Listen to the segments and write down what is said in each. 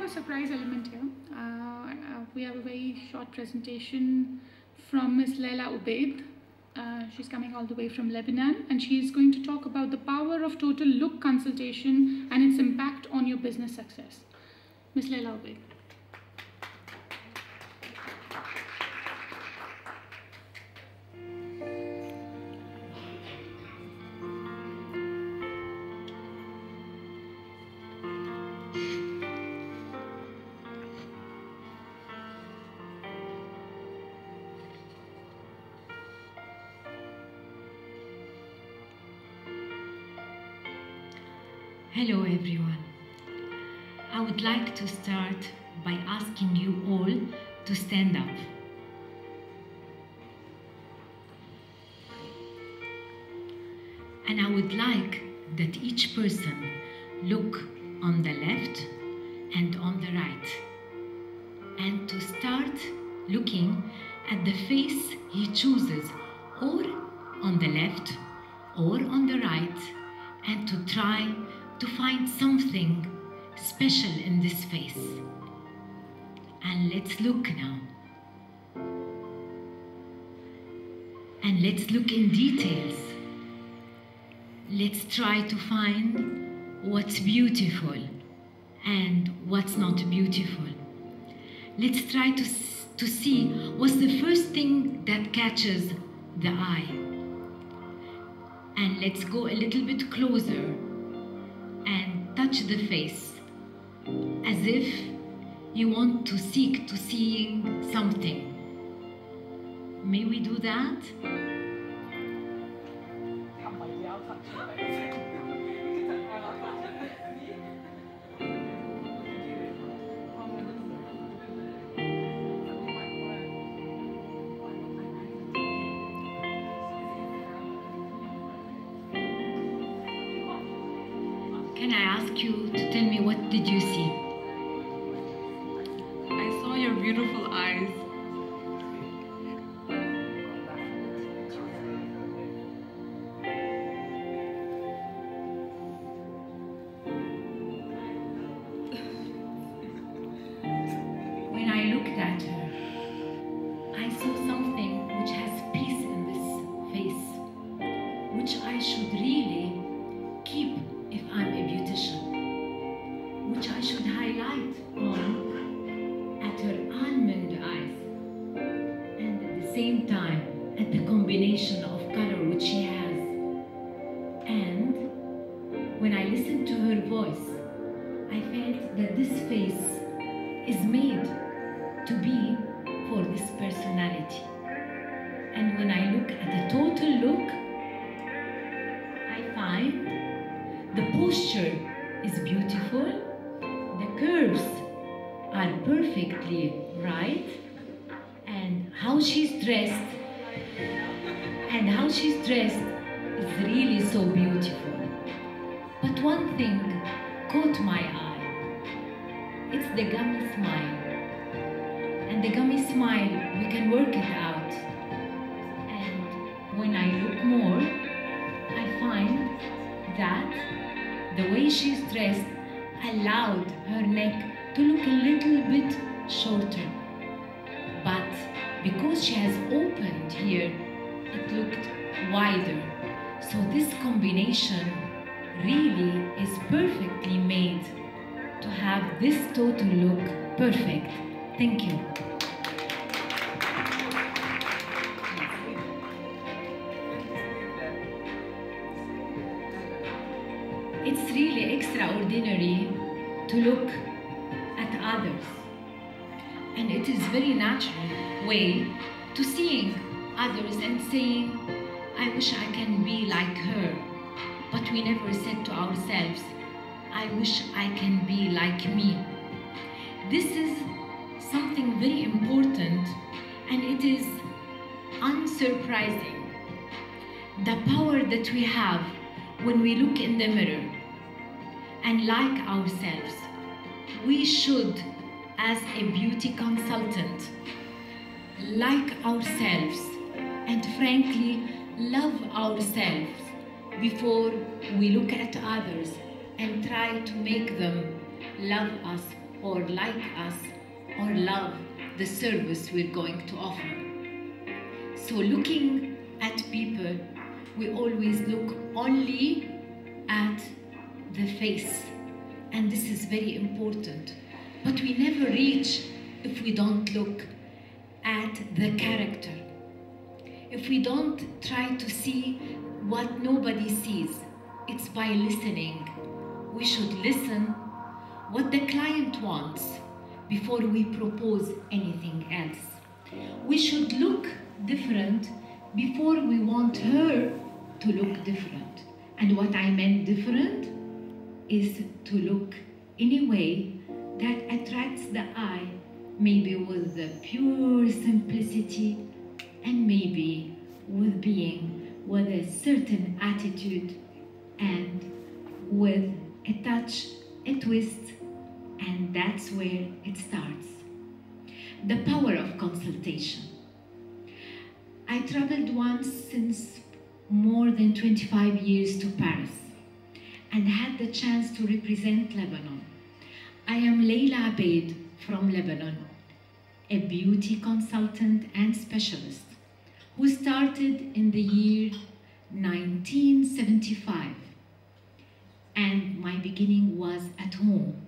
a surprise element here. We have a very short presentation from Ms. Leila Obeid. She's coming all the way from Lebanon, and she is going to talk about the power of total look consultation and its impact on your business success. Ms. Leila Obeid. Hello everyone. I would like to start by asking you all to stand up. And I would like that each person look on the left and on the right, and to start looking at the face he chooses, or on the left or on the right, and to try to find something special in this face. And let's look now. And let's look in details. Let's try to find what's beautiful and what's not beautiful. Let's try to see what's the first thing that catches the eye. And let's go a little bit closer and touch the face as if you want to seek to seeing something. May we do that? Can I ask you to tell me, what did you see? I saw your beautiful eyes. When I looked at her, I saw something which has peace in this face, which I should really keep if I'm a beautician, which I should highlight on at her almond eyes, and at the same time at the combination of color which she has. And when I listened to her voice, I felt that this face is made to be for this personality. And when I look at the total look, I find the posture is beautiful, the curves are perfectly right, and how she's dressed is really so beautiful. But one thing caught my eye. It's the gummy smile. And the gummy smile, we can work it out. And when I look more, I find that the way she's dressed allowed her neck to look a little bit shorter. But because she has opened here, it looked wider. So this combination really is perfectly made to have this total look perfect. Thank you. It's really extraordinary to look at others, and it is very natural way to seeing others and saying, I wish I can be like her, but we never said to ourselves, I wish I can be like me. This is something very important, and it is unsurprising. The power that we have when we look in the mirror and like ourselves. We should, as a beauty consultant, like ourselves and frankly love ourselves before we look at others and try to make them love us or like us or love the service we're going to offer. So looking at people, we always look only at the face, and this is very important. But we never reach if we don't look at the character. If we don't try to see what nobody sees, it's by listening. We should listen what the client wants before we propose anything else. We should look different before we want her to look different. And what I meant different is to look in a way that attracts the eye, maybe with the pure simplicity, and maybe with being with a certain attitude and with a touch, a twist, and that's where it starts. The power of consultation. I traveled once since more than 25 years to Paris and had the chance to represent Lebanon. I am Leila Obeid from Lebanon, a beauty consultant and specialist who started in the year 1975. And my beginning was at home.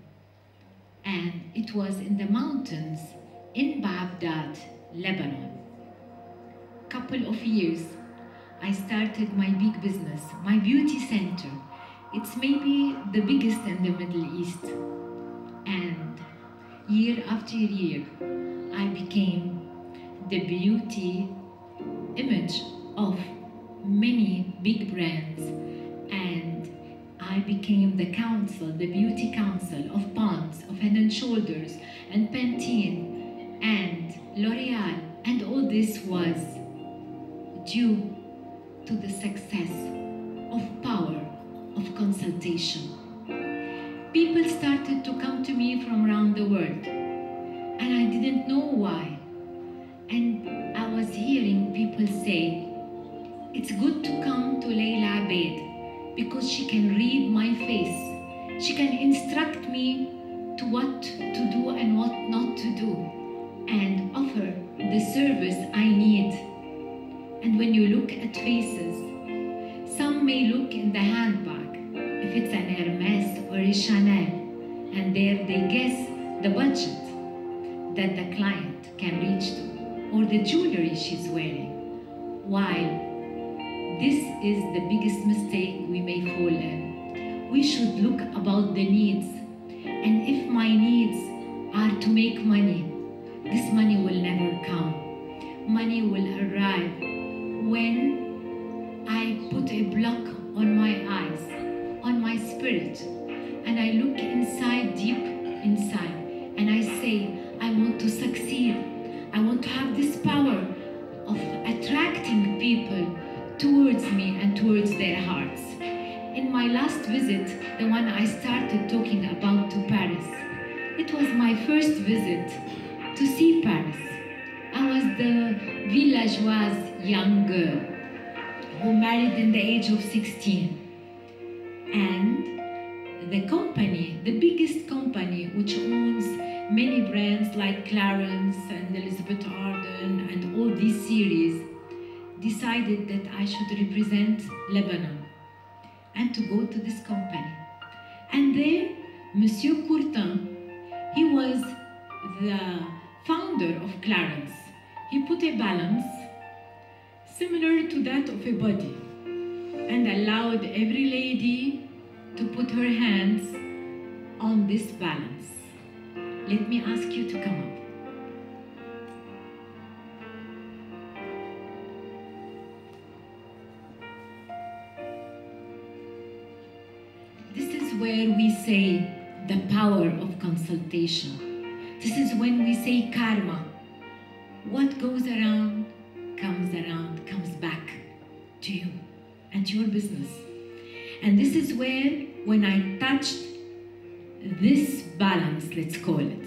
And it was in the mountains in Baghdad, Lebanon. Couple of years, I started my big business, my beauty center. It's maybe the biggest in the Middle East. And year after year, I became the beauty image of many big brands, and I became the council, the beauty council of Pond's, of Head and Shoulders, and Pantene, and L'Oreal, and all this was due to the success of power of consultation. People started to come to me from around the world, and I didn't know why. And I was hearing people say, it's good to come to Leila Obeid because she can read my face. She can instruct me to what to do and what not to do, and offer the service I need. And when you look at faces, some may look in the handbag, if it's an Hermes or a Chanel, and there they guess the budget that the client can reach to, or the jewelry she's wearing, while this is the biggest mistake we may fall in. We should look about the needs, and if my needs are to make money, this money will never come. Money will arrive when I put a block on my eyes, on my spirit, and I look inside, deep inside, and I say, I want to succeed. I want to have this power of attracting people towards me and towards their hearts. In my last visit, the one I started talking about to Paris, it was my first visit to see Paris. I was the villageoise young girl who married in the age of 16. And the company, the biggest company, which owns many brands like Clarins and Elizabeth Arden and all these series, decided that I should represent Lebanon and to go to this company. And there, Monsieur Courtin, he was the founder of Clarins. He put a balance similar to that of a body and allowed every lady to put her hands on this balance. Let me ask you to come up. This is where we say the power of consultation. This is when we say karma. What goes around, comes back to you and to your business. And this is where, when I touched this balance, let's call it,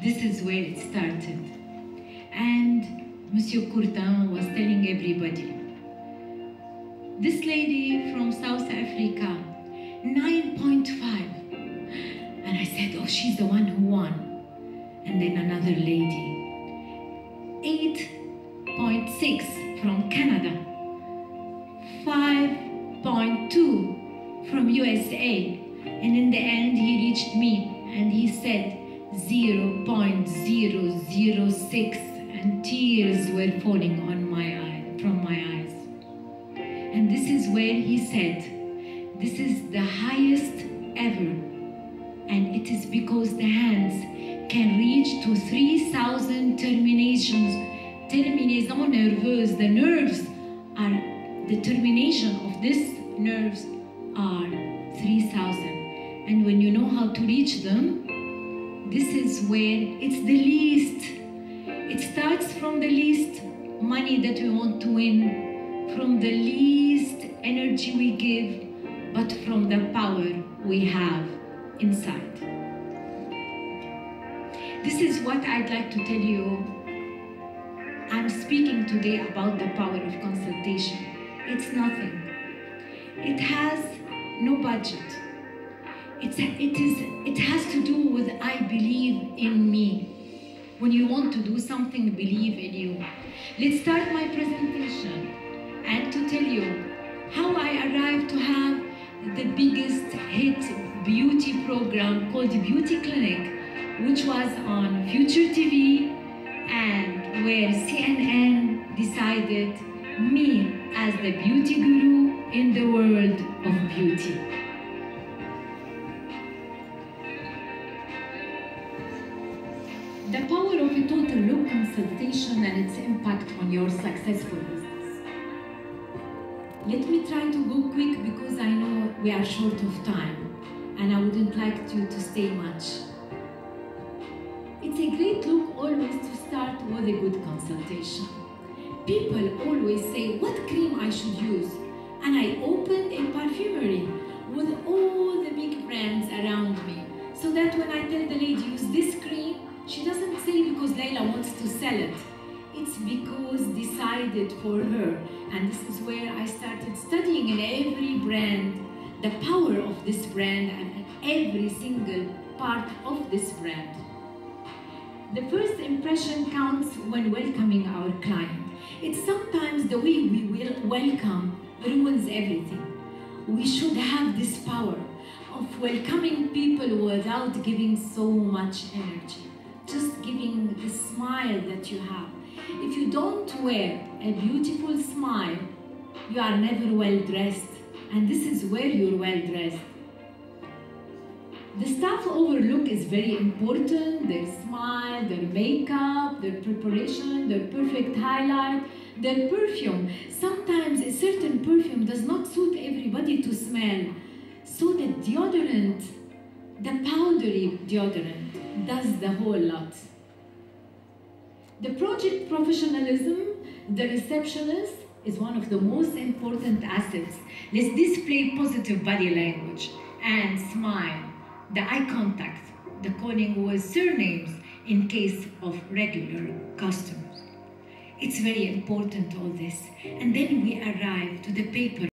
this is where it started. And Monsieur Courtin was telling everybody, this lady from South Africa, 9.5. And I said, oh, she's the one who won. And then another lady, 8.6 from Canada, 5.2 from USA. And in the end, he reached me and he said 0.006, and tears were falling on from my eyes. And this is where he said, this is the highest ever. And it is because the hands can reach to 3,000 terminations nerveuses. The nerves are, the termination of these nerves are 3,000. And when you know how to reach them, this is where it's the least. It starts from the least money that we want to win, from the least energy we give, but from the power we have inside. This is what I'd like to tell you. I'm speaking today about the power of consultation. It's nothing. It has no budget. It has to do with I believe in me. When you want to do something, believe in you. Let's start my presentation and to tell you how I arrived to have the biggest hit beauty program called Beauty Clinic, which was on Future TV, and where CNN decided me as the beauty guru in the world of beauty. The power of a total look consultation and its impact on your successful business. Let me try to go quick because I know we are short of time and I wouldn't like you to stay much. It's a great look always to start with a good consultation. People always say what cream I should use, and I opened a perfumery with all the big brands around me, so that when I tell the lady use this cream, she doesn't say because Leila wants to sell it. It's because decided for her. And this is where I started studying in every brand the power of this brand and every single part of this brand. The first impression counts when welcoming our client. It's sometimes the way we will welcome ruins everything. We should have this power of welcoming people without giving so much energy. Just giving the smile that you have. If you don't wear a beautiful smile, you are never well dressed. And this is where you're well dressed. The staff overlook is very important. Their smile, their makeup, their preparation, their perfect highlight, their perfume. Sometimes a certain perfume does not suit everybody to smell. So the deodorant, the powdery deodorant, does the whole lot. The project professionalism, the receptionist, is one of the most important assets. Let's display positive body language and smile, the eye contact, the calling with surnames in case of regular customers. It's very important, all this. And then we arrive to the paper.